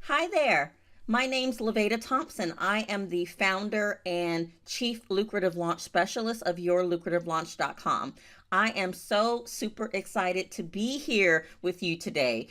Hi there. My name's Lavada Thompson. I am the founder and chief lucrative launch specialist of yourlucrativelaunch.com. I am so super excited to be here with you today.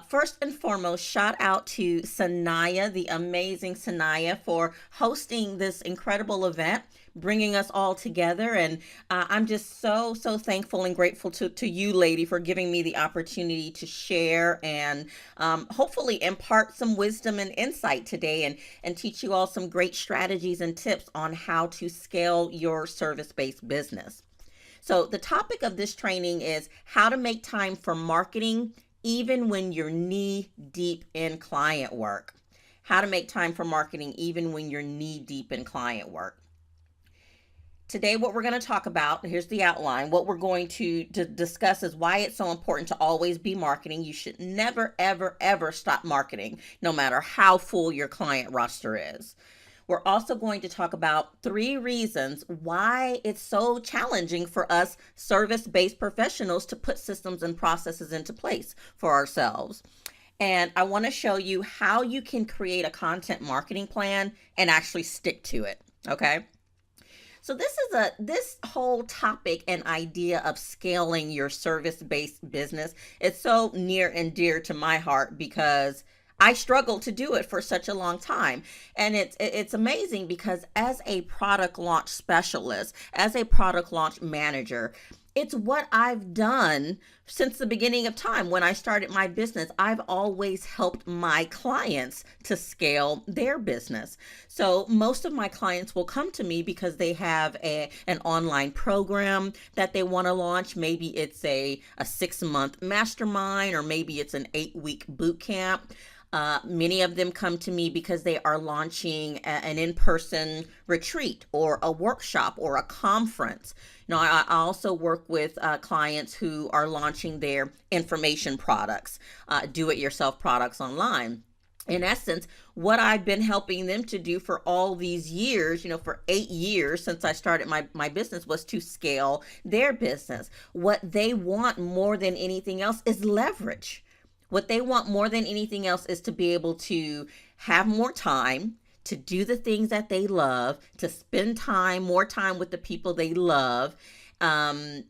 First and foremost, shout out to Sanaya, the amazing Sanaya, for hosting this incredible event, bringing us all together. And I'm just so thankful and grateful to you, lady, for giving me the opportunity to share and hopefully impart some wisdom and insight today and teach you all some great strategies and tips on how to scale your service-based business. So the topic of this training is how to make time for marketing even when you're knee deep in client work. How to make time for marketing even when you're knee deep in client work. Today, what we're going to talk about, here's the outline. What we're going to discuss is why it's so important to always be marketing. You should never, ever stop marketing, no matter how full your client roster is. We're also going to talk about 3 reasons why it's so challenging for us service-based professionals to put systems and processes into place for ourselves. And I want to show you how you can create a content marketing plan and actually stick to it, okay? So this whole topic and idea of scaling your service-based business, it's so near and dear to my heart because I struggled to do it for such a long time. And it's amazing because as a product launch specialist, as a product launch manager, it's what I've done since the beginning of time. When I started my business, I've always helped my clients to scale their business. So most of my clients will come to me because they have an online program that they want to launch. Maybe it's a 6-month mastermind, or maybe it's an 8-week boot camp. Many of them come to me because they are launching an in-person retreat or a workshop or a conference. I also work with clients who are launching their information products, do-it-yourself products online. In essence, what I've been helping them to do for all these years, for 8 years since I started my business, was to scale their business. What they want more than anything else is leverage. What they want more than anything else is to be able to have more time, to do the things that they love, to spend more time with the people they love. And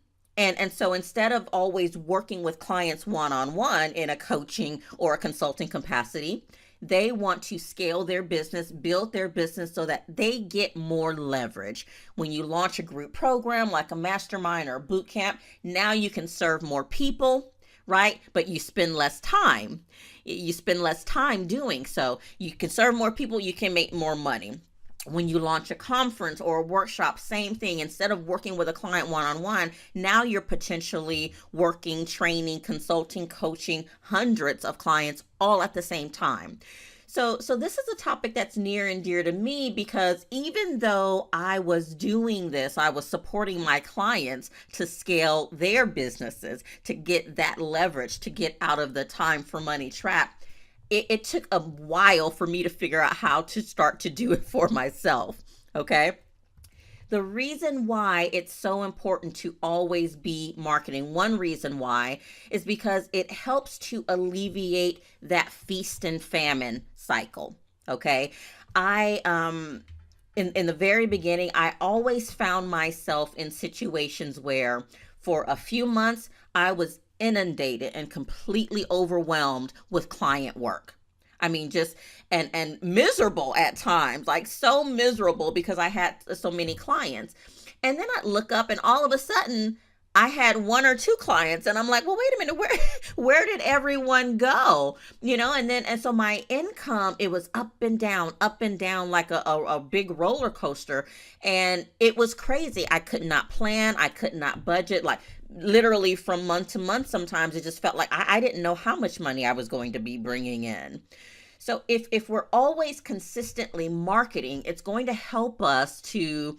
so instead of always working with clients one-on-one in a coaching or a consulting capacity, they want to scale their business, build their business so that they get more leverage. When you launch a group program like a mastermind or a boot camp, now you can serve more people, right? But you spend less time. You spend less time doing so. You can serve more people, you can make more money. When you launch a conference or a workshop, same thing. Instead of working with a client one-on-one, now you're potentially working, training, consulting, coaching hundreds of clients all at the same time. So this is a topic that's near and dear to me because even though I was doing this, I was supporting my clients to scale their businesses, to get that leverage, to get out of the time for money trap. It took a while for me to figure out how to start to do it for myself, okay? The reason why it's so important to always be marketing, one reason why, is because it helps to alleviate that feast and famine cycle, okay? In the very beginning, I always found myself in situations where for a few months, I was inundated and completely overwhelmed with client work. I mean, just and miserable at times, like so miserable because I had so many clients. And then I'd look up and all of a sudden I had 1 or 2 clients and I'm like, well, wait a minute, where did everyone go? And so my income, it was up and down like a big roller coaster. And it was crazy. I could not plan. I could not budget. Like literally from month to month, sometimes it just felt like I didn't know how much money I was going to be bringing in. So if we're always consistently marketing, it's going to help us to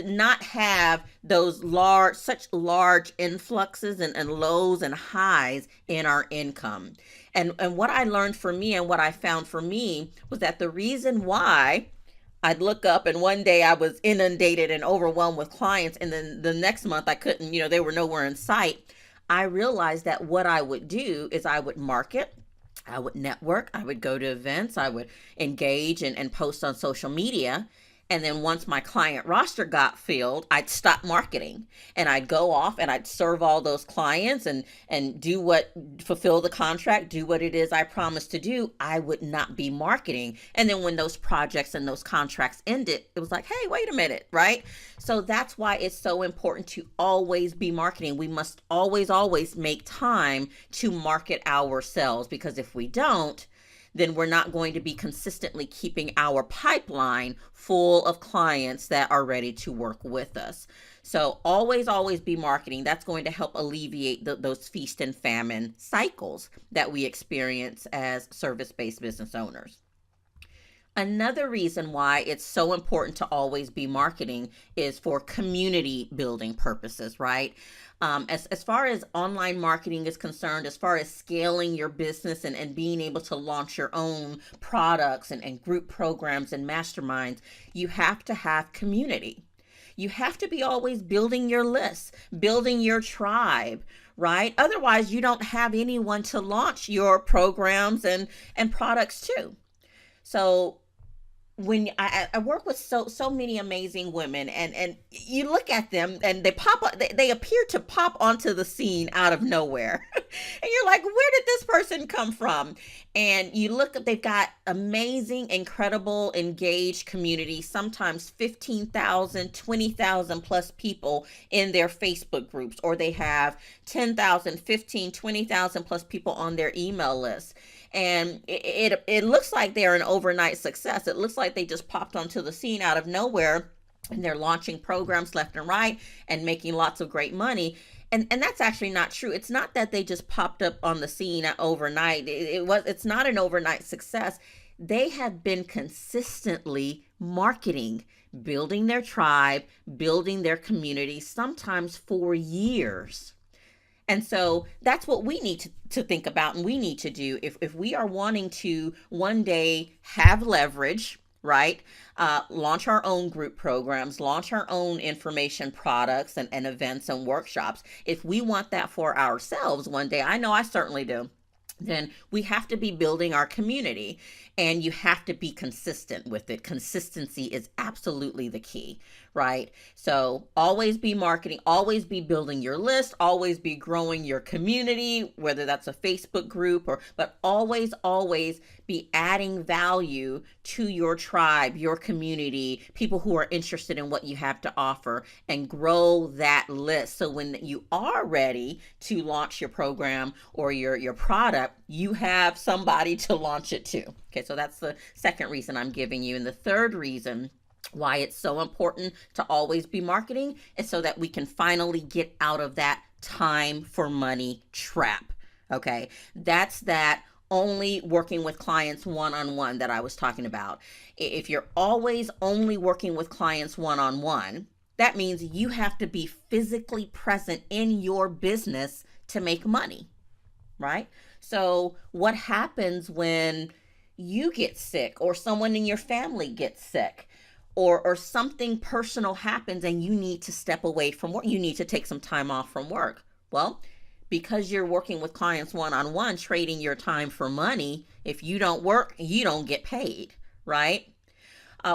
not have those such large influxes and lows and highs in our income. And what I learned for me and what I found for me was that the reason why I'd look up and one day I was inundated and overwhelmed with clients, and then the next month I couldn't, they were nowhere in sight. I realized that what I would do is I would market, I would network, I would go to events, I would engage and post on social media. And then once my client roster got filled, I'd stop marketing and I'd go off and I'd serve all those clients and fulfill the contract, do what it is I promised to do. I would not be marketing. And then when those projects and those contracts ended, it was like, hey, wait a minute, right? So that's why it's so important to always be marketing. We must always make time to market ourselves, because if we don't, then we're not going to be consistently keeping our pipeline full of clients that are ready to work with us. So always be marketing. That's going to help alleviate those feast and famine cycles that we experience as service-based business owners. Another reason why it's so important to always be marketing is for community building purposes, right? As far as online marketing is concerned, as far as scaling your business and being able to launch your own products and group programs and masterminds, you have to have community. You have to be always building your lists, building your tribe, right? Otherwise, you don't have anyone to launch your programs and products to. So when I work with so many amazing women, and you look at them and they appear to pop onto the scene out of nowhere. And you're like, where did this person come from? And you look up, they've got amazing, incredible, engaged community, sometimes 15,000, 20,000 plus people in their Facebook groups, or they have 10,000, 15, 20,000 plus people on their email list. And it looks like they're an overnight success. It looks like they just popped onto the scene out of nowhere, and they're launching programs left and right and making lots of great money. And that's actually not true. It's not that they just popped up on the scene overnight. It's not an overnight success. They have been consistently marketing, building their tribe, building their community, sometimes for years. And so that's what we need to think about, and we need to do if we are wanting to one day have leverage, right? Launch our own group programs, launch our own information products and events and workshops. If we want that for ourselves one day, I know I certainly do, then we have to be building our community, and you have to be consistent with it. Consistency is absolutely the key, right? So always be marketing, always be building your list, always be growing your community, whether that's a Facebook group but always be adding value to your tribe, your community, people who are interested in what you have to offer, and grow that list. So when you are ready to launch your program or your product, you have somebody to launch it to. Okay, so that's the second reason I'm giving you. And the third reason why it's so important to always be marketing is so that we can finally get out of that time for money trap. Okay, that's that only working with clients one-on-one that I was talking about. If you're always only working with clients one-on-one, that means you have to be physically present in your business to make money, right? So what happens when you get sick, or someone in your family gets sick, or something personal happens and you need to step away from work, you need to take some time off from work? Well, because you're working with clients one-on-one, trading your time for money, if you don't work, you don't get paid, right?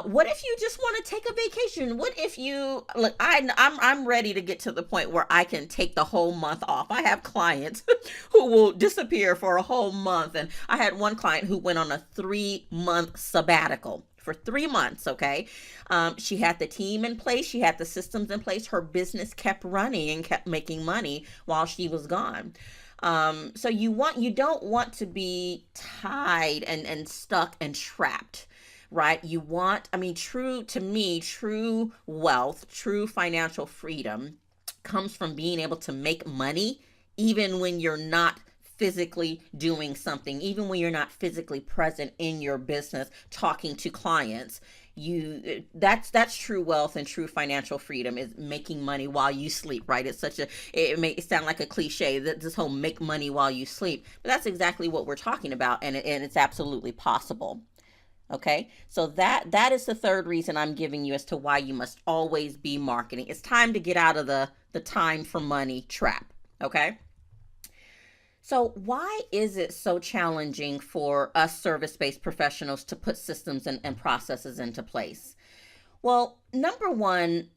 What if you just want to take a vacation? What if you look? I'm ready to get to the point where I can take the whole month off. I have clients who will disappear for a whole month, and I had one client who went on a 3-month sabbatical for 3 months. Okay, she had the team in place, she had the systems in place. Her business kept running and kept making money while she was gone. So you don't want to be tied and stuck and trapped, right? You want, true wealth, true financial freedom comes from being able to make money even when you're not physically doing something, even when you're not physically present in your business talking to clients. That's true wealth and true financial freedom, is making money while you sleep, right? It's such a, it may sound like a cliche, that this whole make money while you sleep, but that's exactly what we're talking about, and it's absolutely possible. Okay, so that is the third reason I'm giving you as to why you must always be marketing. It's time to get out of the time for money trap. Okay, so why is it so challenging for us service-based professionals to put systems and processes into place? Well, number one,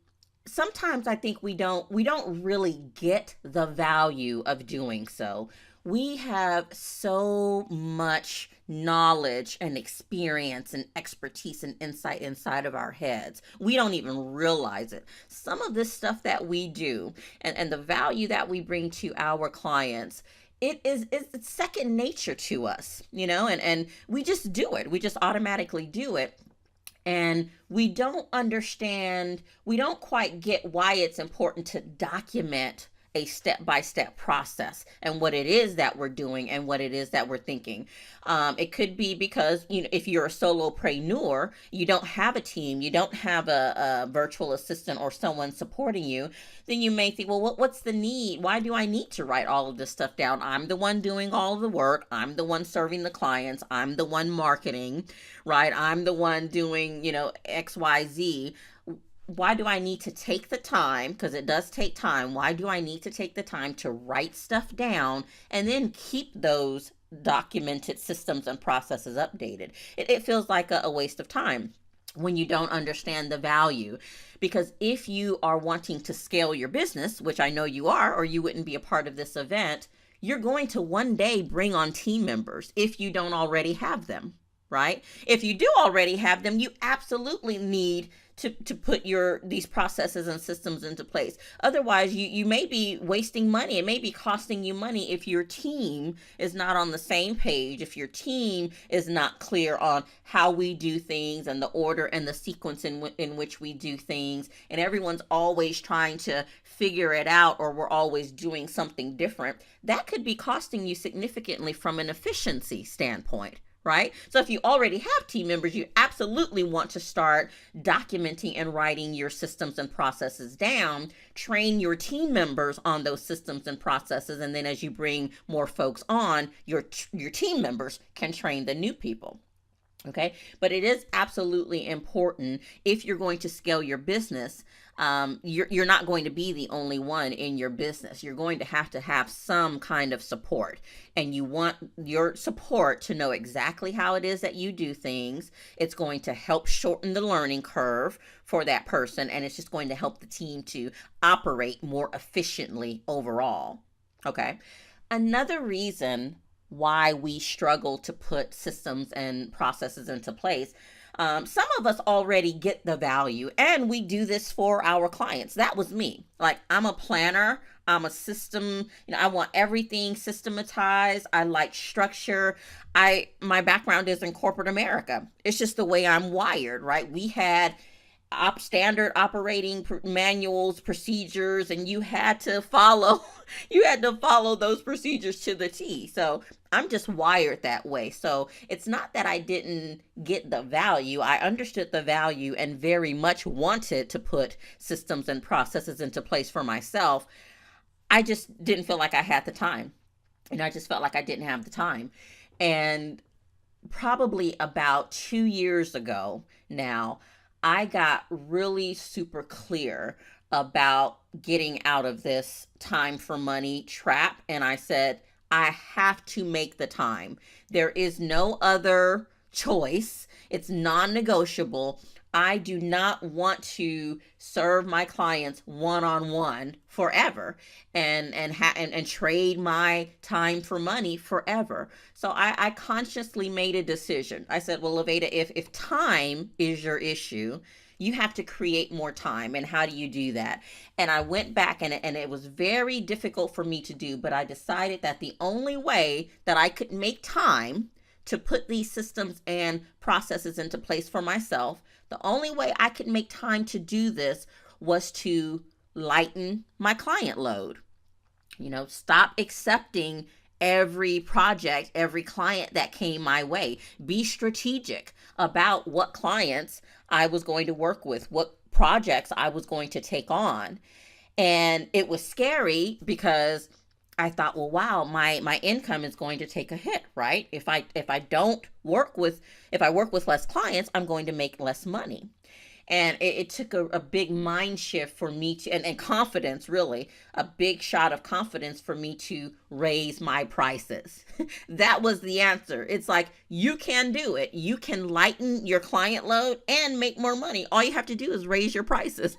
sometimes I think we don't really get the value of doing so. We have so much knowledge and experience and expertise and insight inside of our heads. We don't even realize it. Some of this stuff that we do, and the value that we bring to our clients, it's second nature to us, and we just do it. We just automatically do it, and we don't quite get why it's important to document a step by step process and what it is that we're doing and what it is that we're thinking. It could be because, if you're a solopreneur, you don't have a team, you don't have a virtual assistant or someone supporting you. Then you may think, well, what's the need? Why do I need to write all of this stuff down? I'm the one doing all of the work. I'm the one serving the clients. I'm the one marketing, right? I'm the one doing, XYZ. Why do I need to take the time? Because it does take time. Why do I need to take the time to write stuff down and then keep those documented systems and processes updated? It feels like a waste of time when you don't understand the value. Because if you are wanting to scale your business, which I know you are, or you wouldn't be a part of this event, you're going to one day bring on team members if you don't already have them, right? If you do already have them, you absolutely need to put these processes and systems into place. Otherwise, you may be wasting money. It may be costing you money if your team is not on the same page, if your team is not clear on how we do things and the order and the sequence in which we do things, and everyone's always trying to figure it out, or we're always doing something different. That could be costing you significantly from an efficiency standpoint, right? So if you already have team members, you absolutely want to start documenting and writing your systems and processes down, train your team members on those systems and processes, and then as you bring more folks on, your team members can train the new people. Okay, but it is absolutely important if you're going to scale your business. You're not going to be the only one in your business. You're going to have some kind of support, and you want your support to know exactly how it is that you do things. It's going to help shorten the learning curve for that person, and it's just going to help the team to operate more efficiently overall. Okay, another reason why we struggle to put systems and processes into place. Some of us already get the value, and we do this for our clients. That was me. Like, I'm a planner. I'm a system. I want everything systematized. I like structure. My background is in corporate America. It's just the way I'm wired, right? We had standard operating manuals, procedures, and you had to follow those procedures to the T. So I'm just wired that way. So it's not that I didn't get the value. I understood the value and very much wanted to put systems and processes into place for myself. I just didn't feel like I had the time. And I just felt like I didn't have the time. And probably about 2 years ago now, I got really super clear about getting out of this time for money trap. And I said, I have to make the time. There is no other choice. It's non-negotiable. I do not want to serve my clients one-on-one forever and trade my time for money forever. So I consciously made a decision. I said, well, Lavada, if time is your issue, you have to create more time. And how do you do that? And I went back, and it was very difficult for me to do, but I decided that the only way that I could make time to put these systems and processes into place for myself, the only way I could make time to do this was to lighten my client load. Stop accepting every project, every client that came my way. Be strategic about what clients I was going to work with, what projects I was going to take on. And it was scary because I thought, well, wow, my income is going to take a hit, right? If I work with less clients, I'm going to make less money. And it took a big mind shift for me to, and confidence, really, a big shot of confidence for me to raise my prices. That was the answer. It's like, you can do it. You can lighten your client load and make more money. All you have to do is raise your prices.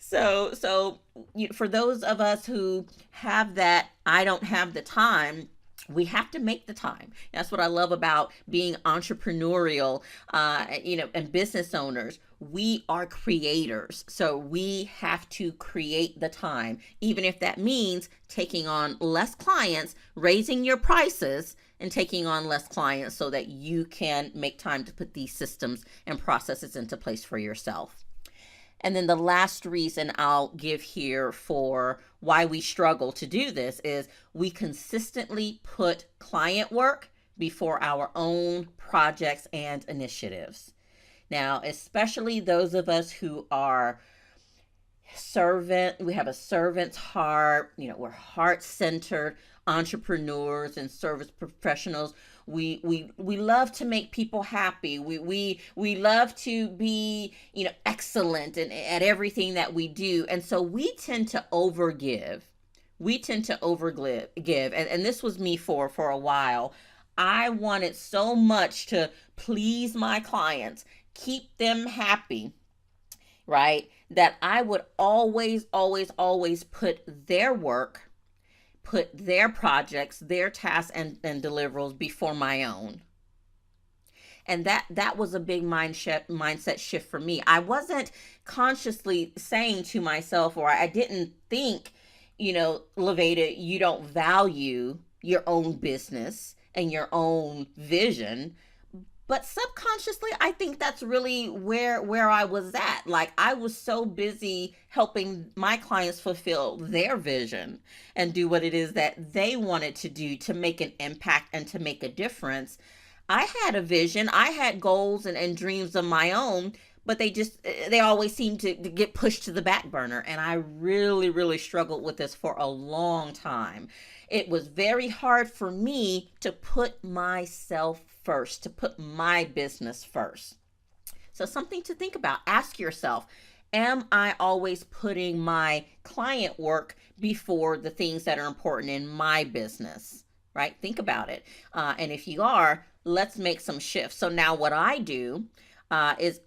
For those of us who have that, I don't have the time, we have to make the time. That's what I love about being entrepreneurial, and business owners. We are creators, so we have to create the time, even if that means taking on less clients, raising your prices, and taking on less clients so that you can make time to put these systems and processes into place for yourself. And then the last reason I'll give here for why we struggle to do this is we consistently put client work before our own projects and initiatives. Now, especially those of us who are we have a servant's heart, we're heart-centered entrepreneurs and service professionals. We love to make people happy. We love to be, excellent at everything that we do. And so we tend to overgive. And this was me for a while. I wanted so much to please my clients, keep them happy, right? That I would always, always, always put their work, put their projects, their tasks and deliverables before my own. And that was a big mindset shift for me. I wasn't consciously saying to myself, or I didn't think, Lavada, you don't value your own business and your own vision. But subconsciously, I think that's really where I was at. Like, I was so busy helping my clients fulfill their vision and do what it is that they wanted to do to make an impact and to make a difference. I had a vision, I had goals and dreams of my own, but they always seemed to get pushed to the back burner. And I really, really struggled with this for a long time. It was very hard for me to put myself first, to put my business first. So something to think about. Ask yourself, am I always putting my client work before the things that are important in my business? Right? Think about it. And if you are, let's make some shifts. So now what I do is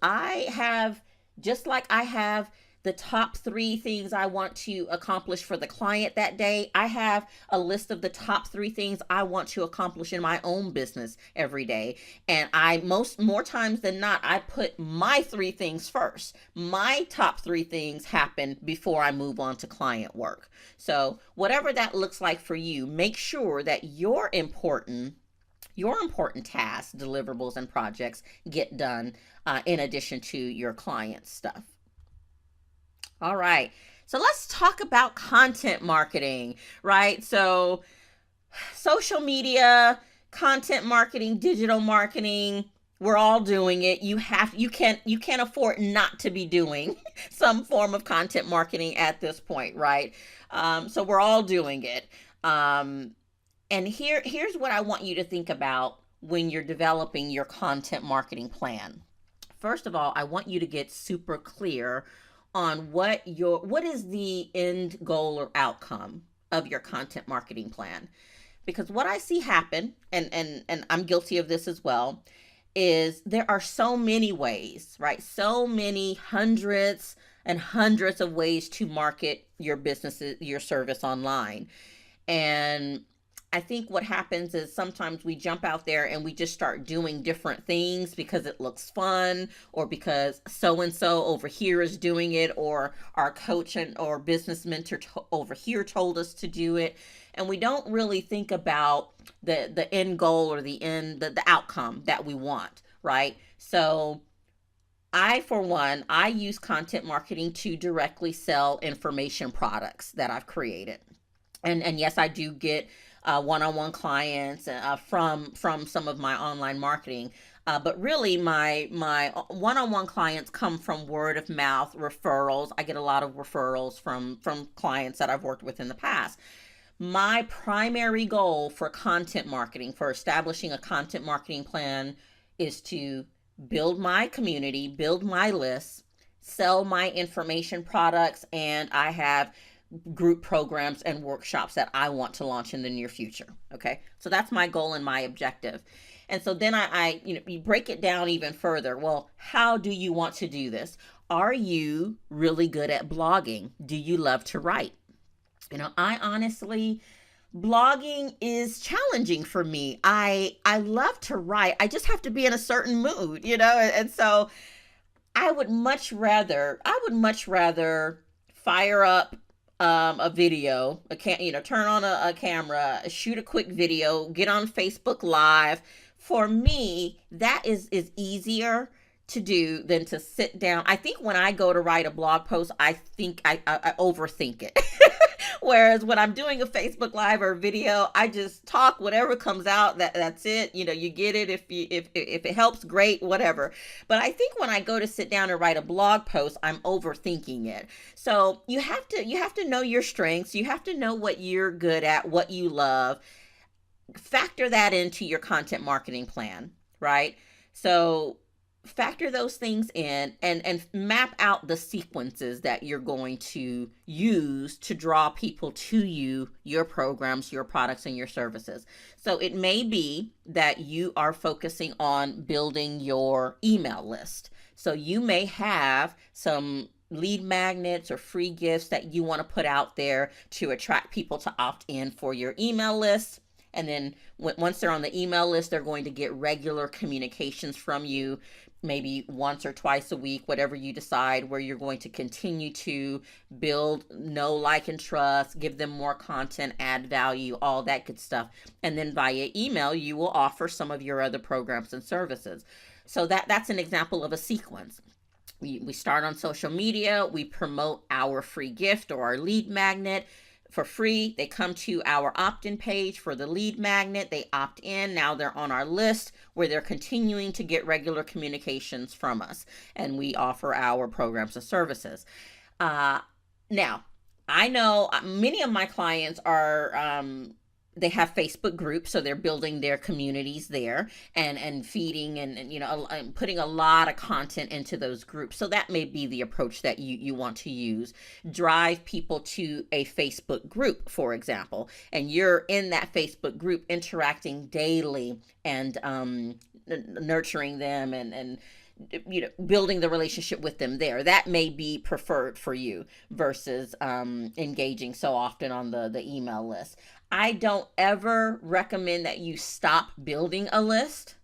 just like I have the top 3 things I want to accomplish for the client that day, I have a list of the top 3 things I want to accomplish in my own business every day. And more times than not, I put my 3 things first. My top 3 things happen before I move on to client work. So whatever that looks like for you, make sure that your important tasks, deliverables, and projects get done in addition to your client stuff. All right. So let's talk about content marketing, right? So social media, content marketing, digital marketing, we're all doing it. You can't afford not to be doing some form of content marketing at this point, right? So we're all doing it. And here's what I want you to think about when you're developing your content marketing plan. First of all, I want you to get super clear on what is the end goal or outcome of your content marketing plan. Because what I see happen, and I'm guilty of this as well, is there are so many ways, right? So many hundreds and hundreds of ways to market your business, your service online. And I think what happens is sometimes we jump out there and we just start doing different things because it looks fun, or because so-and-so over here is doing it, or our coach or business mentor over here told us to do it. And we don't really think about the end goal or the outcome that we want, right? So for one, I use content marketing to directly sell information products that I've created. And yes, I do get one-on-one clients from some of my online marketing. But really, my one-on-one clients come from word of mouth referrals. I get a lot of referrals from clients that I've worked with in the past. My primary goal for content marketing, for establishing a content marketing plan, is to build my community, build my list, sell my information products, and I have group programs and workshops that I want to launch in the near future. Okay. So that's my goal and my objective. And so then you break it down even further. Well, how do you want to do this? Are you really good at blogging? Do you love to write? I honestly, blogging is challenging for me. I love to write. I just have to be in a certain mood, and so I would much rather fire up a video, turn on a camera, shoot a quick video, get on Facebook Live. For me, that is easier to do than to sit down. I think when I go to write a blog post, I think I overthink it. Whereas when I'm doing a Facebook Live or video, I just talk whatever comes out. That's it. You get it. If it helps, great, whatever. But I think when I go to sit down and write a blog post, I'm overthinking it. So you have to know your strengths. You have to know what you're good at, what you love. Factor that into your content marketing plan, right? So factor those things in and map out the sequences that you're going to use to draw people to you, your programs, your products, and your services. So it may be that you are focusing on building your email list. So you may have some lead magnets or free gifts that you want to put out there to attract people to opt in for your email list. And then once they're on the email list, they're going to get regular communications from you, maybe once or twice a week, whatever you decide, where you're going to continue to build, know, like, and trust, give them more content, add value, all that good stuff. And then via email, you will offer some of your other programs and services. So that's an example of a sequence. We start on social media, we promote our free gift or our lead magnet for free. They come to our opt-in page for the lead magnet. They opt in. Now they're on our list where they're continuing to get regular communications from us. And we offer our programs and services. Now, I know many of my clients are they have Facebook groups, so they're building their communities there and feeding and putting a lot of content into those groups. So that may be the approach that you want to use. Drive people to a Facebook group, for example, and you're in that Facebook group interacting daily and nurturing them and building the relationship with them there. That may be preferred for you versus engaging so often on the email list. I don't ever recommend that you stop building a list.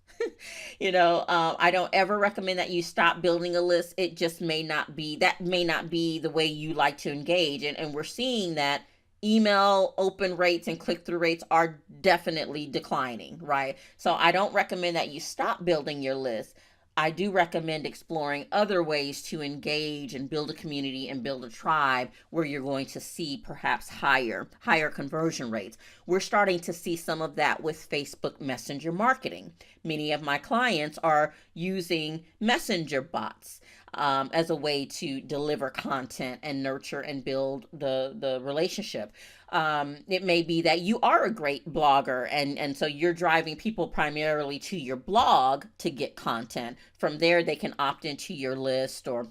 I don't ever recommend that you stop building a list. It just may not be the way you like to engage. And we're seeing that email open rates and click-through rates are definitely declining, right? So I don't recommend that you stop building your list. I do recommend exploring other ways to engage and build a community and build a tribe where you're going to see perhaps higher conversion rates. We're starting to see some of that with Facebook Messenger marketing. Many of my clients are using messenger bots as a way to deliver content and nurture and build the relationship. It may be that you are a great blogger and so you're driving people primarily to your blog to get content. From there, they can opt into your list or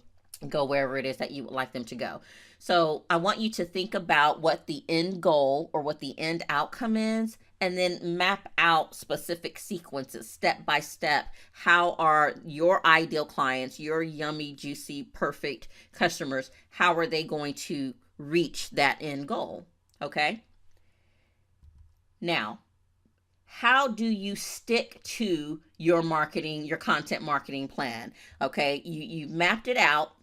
go wherever it is that you would like them to go. So I want you to think about what the end goal or what the end outcome is, and then map out specific sequences step by step. How are your ideal clients, your yummy, juicy, perfect customers, how are they going to reach that end goal? Okay. Now, how do you stick to your marketing, your content marketing plan? Okay. You've mapped it out.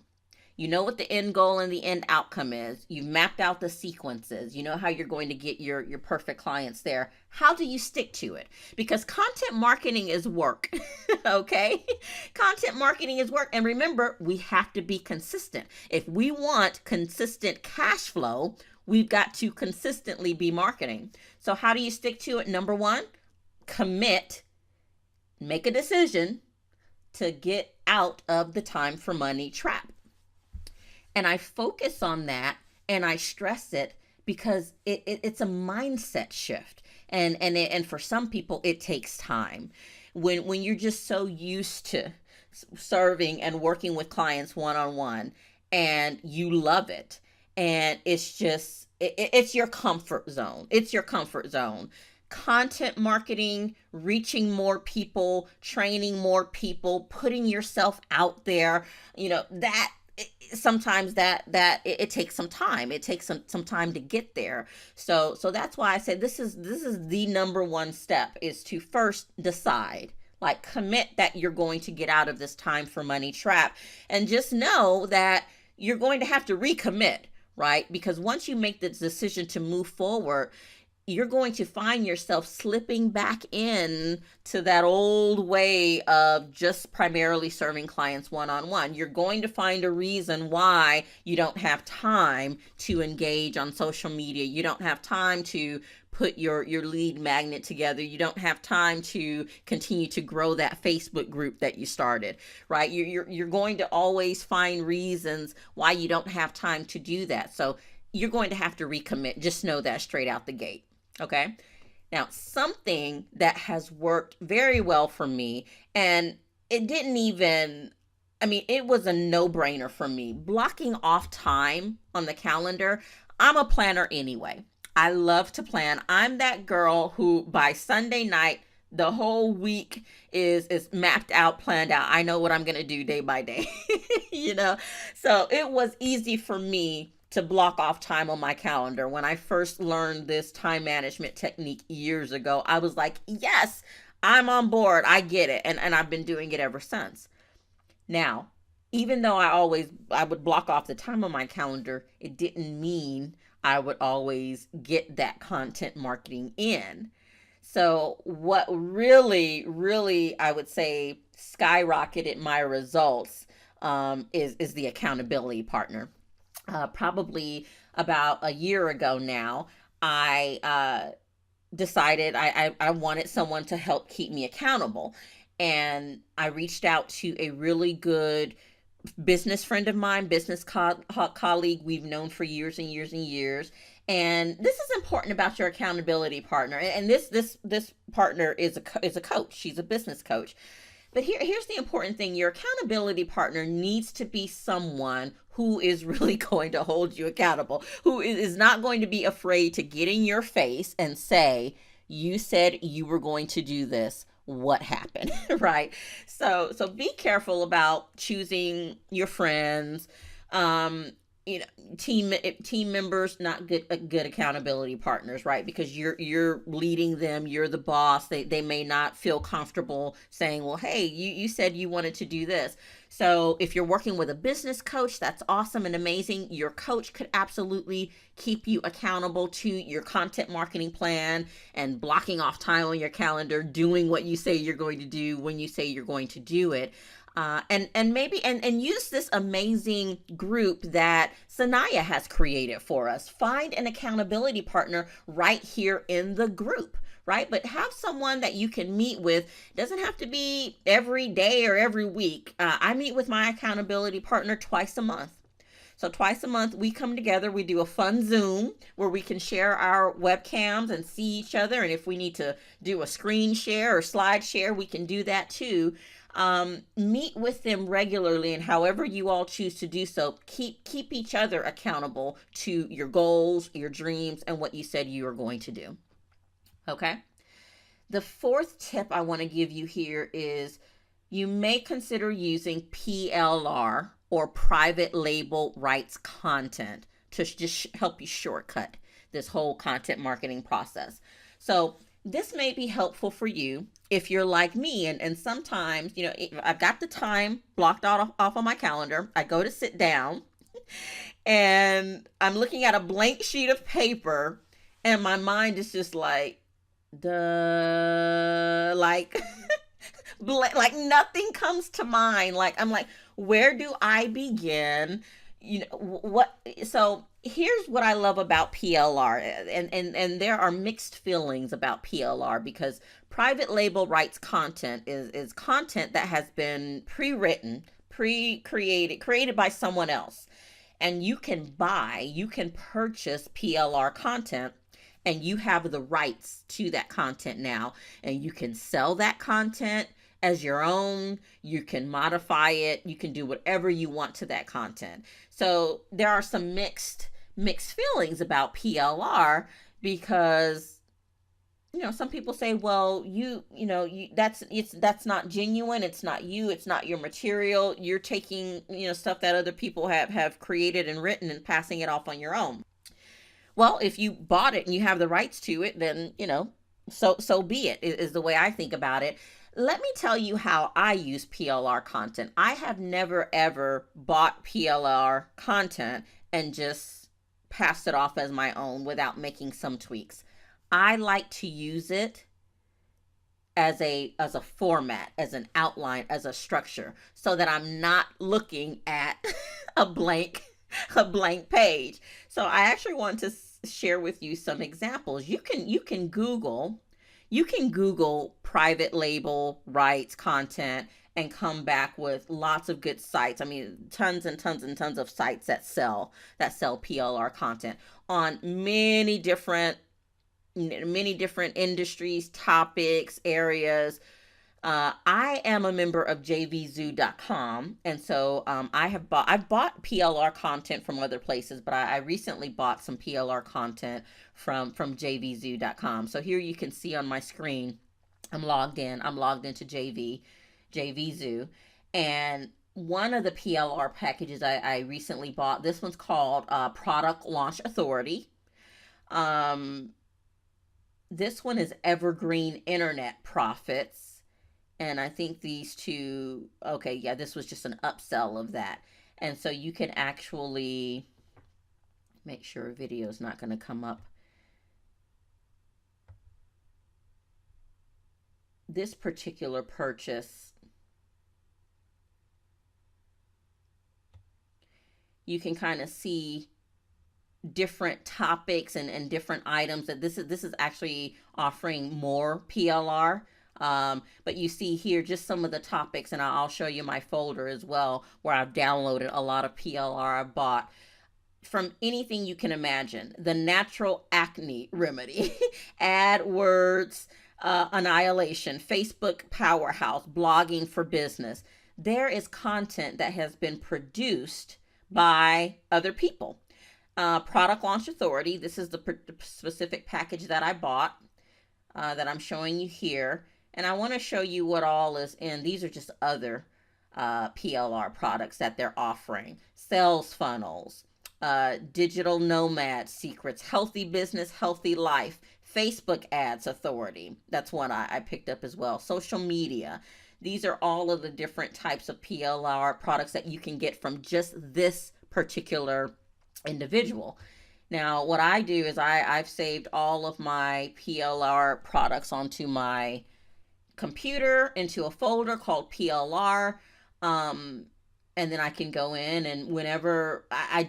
You know what the end goal and the end outcome is. You've mapped out the sequences. You know how you're going to get your perfect clients there. How do you stick to it? Because content marketing is work, okay? Content marketing is work. And remember, we have to be consistent. If we want consistent cash flow, we've got to consistently be marketing. So how do you stick to it? Number one, commit, make a decision to get out of the time for money trap. And I focus on that and I stress it because it's a mindset shift. And for some people, it takes time. When you're just so used to serving and working with clients one-on-one and you love it, and it's your comfort zone. It's your comfort zone. Content marketing, reaching more people, training more people, putting yourself out there, that sometimes that it takes some time. It takes some time to get there. So that's why I said this is the number one step, is to first decide, like commit that you're going to get out of this time for money trap, and just know that you're going to have to recommit, right? Because once you make the decision to move forward, you're going to find yourself slipping back in to that old way of just primarily serving clients one-on-one. You're going to find a reason why you don't have time to engage on social media. You don't have time to put your lead magnet together. You don't have time to continue to grow that Facebook group that you started, right? You're going to always find reasons why you don't have time to do that. So you're going to have to recommit. Just know that straight out the gate. Okay. Now, something that has worked very well for me, and it was a no-brainer for me, blocking off time on the calendar. I'm a planner anyway. I love to plan. I'm that girl who by Sunday night, the whole week is mapped out, planned out. I know what I'm going to do day by day, So it was easy for me to block off time on my calendar. When I first learned this time management technique years ago, I was like, yes, I'm on board. I get it. And I've been doing it ever since. Now, even though I would block off the time on my calendar, it didn't mean I would always get that content marketing in. So what really, really, I would say skyrocketed my results is the accountability partner. Probably about a year ago now, I decided I wanted someone to help keep me accountable. And I reached out to a really good business friend of mine, business colleague we've known for years and years and years. And this is important about your accountability partner. And this partner is a coach. She's a business coach. But here's the important thing. Your accountability partner needs to be someone who is really going to hold you accountable, who is not going to be afraid to get in your face and say, you said you were going to do this. What happened? Right? So be careful about choosing your friends. Team members, not good accountability partners, right? Because you're leading them, you're the boss. They may not feel comfortable saying, well, hey, you said you wanted to do this. So if you're working with a business coach, that's awesome and amazing. Your coach could absolutely keep you accountable to your content marketing plan and blocking off time on your calendar, doing what you say you're going to do when you say you're going to do it. And use this amazing group that Sanaya has created for us. Find an accountability partner right here in the group, right? But have someone that you can meet with. It doesn't have to be every day or every week. I meet with my accountability partner twice a month. So twice a month we come together, we do a fun Zoom where we can share our webcams and see each other. And if we need to do a screen share or slide share, we can do that too. Meet with them regularly, and however you all choose to do so, keep each other accountable to your goals, your dreams, and what you said you were going to do. Okay. The fourth tip I want to give you here is you may consider using PLR or private label rights content to just help you shortcut this whole content marketing process. So This may be helpful for you if you're like me, and sometimes, I've got the time blocked out off on my calendar. I go to sit down and I'm looking at a blank sheet of paper, and my mind is just like, duh, like, like nothing comes to mind. Like, I'm like, where do I begin? What? So here's what I love about PLR, and there are mixed feelings about PLR, because private label rights content is content that has been pre-written, pre-created, created by someone else, and you can purchase PLR content, and you have the rights to that content now, and you can sell that content as your own. You can modify it, you can do whatever you want to that content. So there are some mixed feelings about PLR, because some people say, well, that's not genuine, it's not you, it's not your material, you're taking stuff that other people have created and written and passing it off on your own. Well, if you bought it and you have the rights to it, then so be it, is the way I think about it. Let me tell you how I use PLR content. I have never ever bought PLR content and just passed it off as my own without making some tweaks. I like to use it as a format, as an outline, as a structure, so that I'm not looking at a blank a blank page. So I actually want to share with you some examples. You can Google private label rights content and come back with lots of good sites. I mean, tons and tons and tons of sites that sell PLR content on many different industries, topics, areas. I am a member of jvzoo.com, and so I've bought PLR content from other places, but I recently bought some PLR content from jvzoo.com. So here you can see on my screen, I'm logged in. I'm logged into JVZoo, and one of the PLR packages I recently bought. This one's called Product Launch Authority. Um, this one is Evergreen Internet Profits. And I think these two, okay, yeah, this was just an upsell of that. And so you can actually make sure a video is not going to come up. This particular purchase, you can kind of see different topics and different items, that this is actually offering more PLR. But you see here just some of the topics, and I'll show you my folder as well, where I've downloaded a lot of PLR I bought from anything you can imagine. The natural acne remedy, AdWords, annihilation, Facebook powerhouse, blogging for business. There is content that has been produced by other people. Product Launch Authority, this is the specific package that I bought, that I'm showing you here. And I want to show you what all is in. These are just other PLR products that they're offering. Sales funnels, digital nomad secrets, healthy business, healthy life, Facebook ads authority. That's one I picked up as well. Social media. These are all of the different types of PLR products that you can get from just this particular individual. Now, what I do is I've saved all of my PLR products onto my computer into a folder called PLR. And then I can go in, and whenever I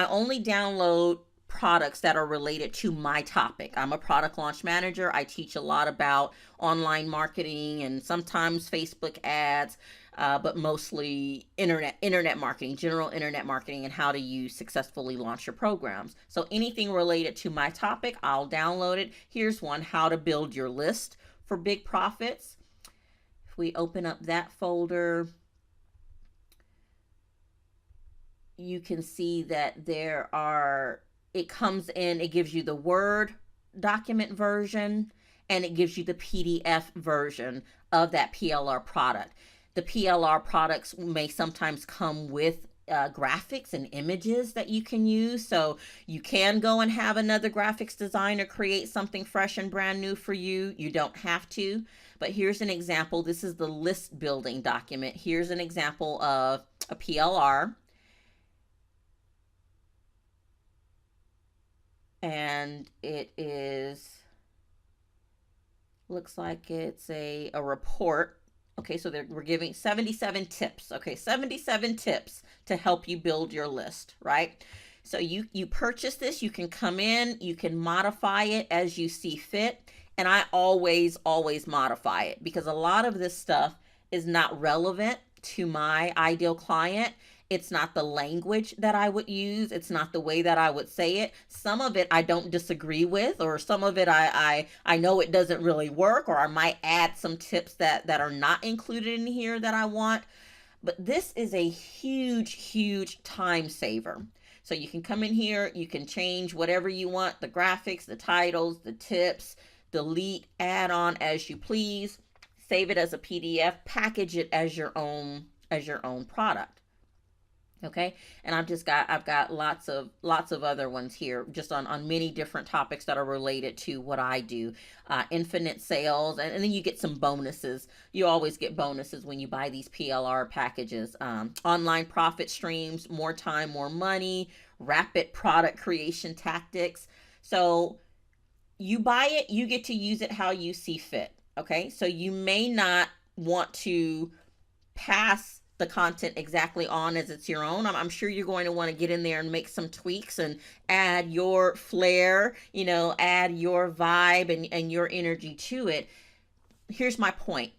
only download products that are related to my topic. I'm a product launch manager. I teach a lot about online marketing and sometimes Facebook ads, but mostly internet marketing, general internet marketing, and how to use successfully launch your programs. So anything related to my topic, I'll download it. Here's one: how to build your list for big profits. If we open up that folder, you can see that it comes in, it gives you the Word document version, and it gives you the PDF version of that PLR product. The PLR products may sometimes come with graphics and images that you can use. So you can go and have another graphics designer create something fresh and brand new for you. You don't have to. But here's an example. This is the list building document. Here's an example of a PLR. And it is, looks like it's a report. Okay, so we're giving 77 tips. Okay, 77 tips to help you build your list, right? So you purchase this, you can come in, you can modify it as you see fit. And I always modify it because a lot of this stuff is not relevant to my ideal client. It's not the language that I would use. It's not the way that I would say it. Some of it I don't disagree with, or some of it I know it doesn't really work, or I might add some tips that are not included in here that I want. But this is a huge time saver. So you can come in here, you can change whatever you want, the graphics, the titles, the tips, delete, add on as you please, save it as a PDF, package it as your own product. Okay, and I've got lots of other ones here just on many different topics that are related to what I do. Infinite sales, and then you get some bonuses. You always get bonuses when you buy these PLR packages. Online profit streams, more time, more money, rapid product creation tactics. So you buy it, you get to use it how you see fit. Okay, so you may not want to pass the content exactly on as it's your own. I'm sure you're going to want to get in there and make some tweaks and add your flair, add your vibe and your energy to it. Here's my point.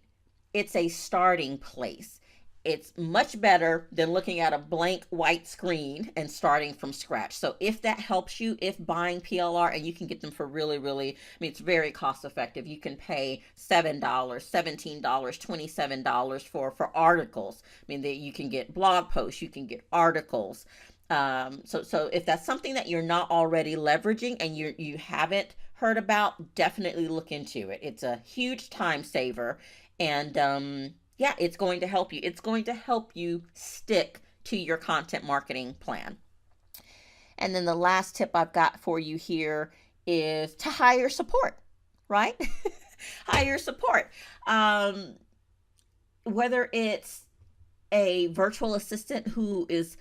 It's a starting place. It's much better than looking at a blank white screen and starting from scratch. So if that helps you, if buying PLR, and you can get them for really, it's very cost effective. You can pay $7, $17, $27 for articles. You can get blog posts, you can get articles. So if that's something that you're not already leveraging and you haven't heard about, definitely look into it. It's a huge time saver, and yeah, it's going to help you. It's going to help you stick to your content marketing plan. And then the last tip I've got for you here is to hire support, right? Hire support. Whether it's a virtual assistant who is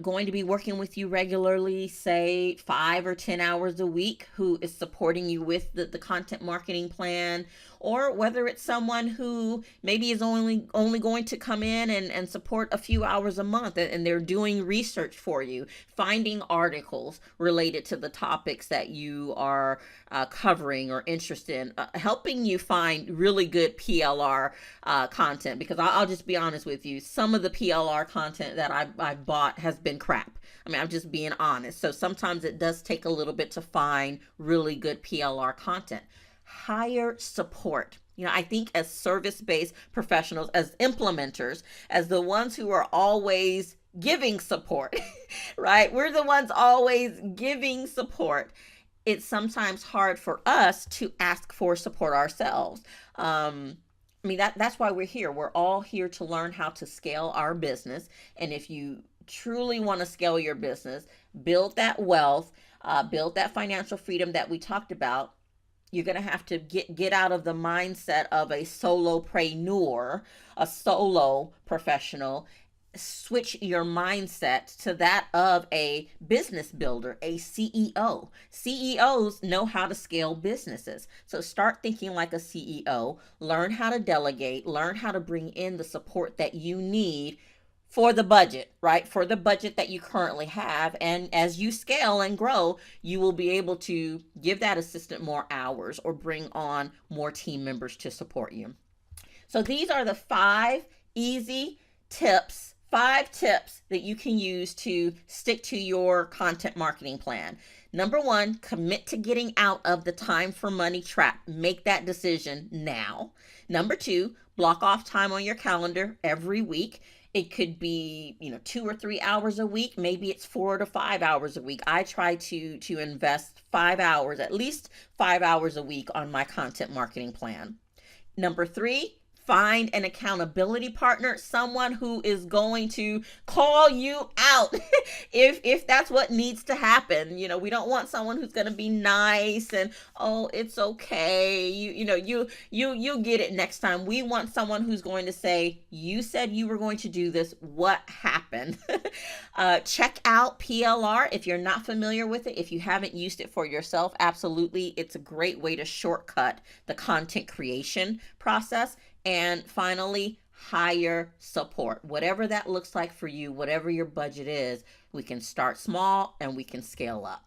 going to be working with you regularly, say 5 or 10 hours a week, who is supporting you with the content marketing plan, or whether it's someone who maybe is only going to come in and support a few hours a month, and they're doing research for you, finding articles related to the topics that you are covering or interested in, helping you find really good PLR content. Because I'll just be honest with you, some of the PLR content that I bought has been crap. I'm just being honest. So sometimes it does take a little bit to find really good PLR content. Hire support. I think as service-based professionals, as implementers, as the ones who are always giving support, right? We're the ones always giving support. It's sometimes hard for us to ask for support ourselves. That's why we're here. We're all here to learn how to scale our business. And if you truly want to scale your business, build that wealth, build that financial freedom that we talked about, you're going to have to get out of the mindset of a solopreneur, a solo professional. Switch your mindset to that of a business builder, a CEO. CEOs know how to scale businesses. So start thinking like a CEO, learn how to delegate, learn how to bring in the support that you need for the budget, right? For the budget that you currently have. And as you scale and grow, you will be able to give that assistant more hours or bring on more team members to support you. So these are the 5 easy tips, 5 tips that you can use to stick to your content marketing plan. Number 1, commit to getting out of the time for money trap. Make that decision now. Number 2, block off time on your calendar every week. It could be, 2 or 3 hours a week. Maybe it's 4 to 5 hours a week. I try to invest 5 hours, at least 5 hours a week on my content marketing plan. Number 3, find an accountability partner, someone who is going to call you out if that's what needs to happen. We don't want someone who's going to be nice and, oh, it's okay. You get it next time. We want someone who's going to say, you said you were going to do this. What happened? Check out PLR if you're not familiar with it. If you haven't used it for yourself, absolutely. It's a great way to shortcut the content creation process. And finally, hire support. Whatever that looks like for you, whatever your budget is, we can start small and we can scale up.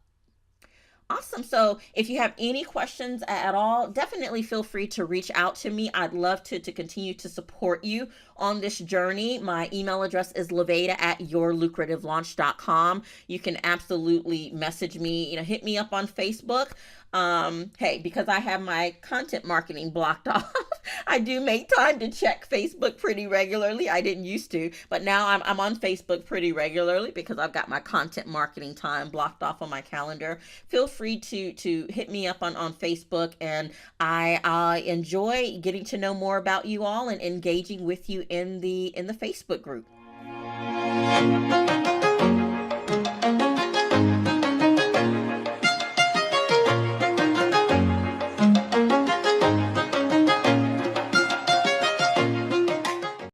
Awesome. So if you have any questions at all, definitely feel free to reach out to me. I'd love to continue to support you on this journey. My email address is lavada@yourlucrativelaunch.com. You can absolutely message me, hit me up on Facebook. Hey, because I have my content marketing blocked off, I do make time to check Facebook pretty regularly. I didn't used to, but now I'm on Facebook pretty regularly because I've got my content marketing time blocked off on my calendar. Feel free to hit me up on Facebook, and I enjoy getting to know more about you all and engaging with you in the Facebook group.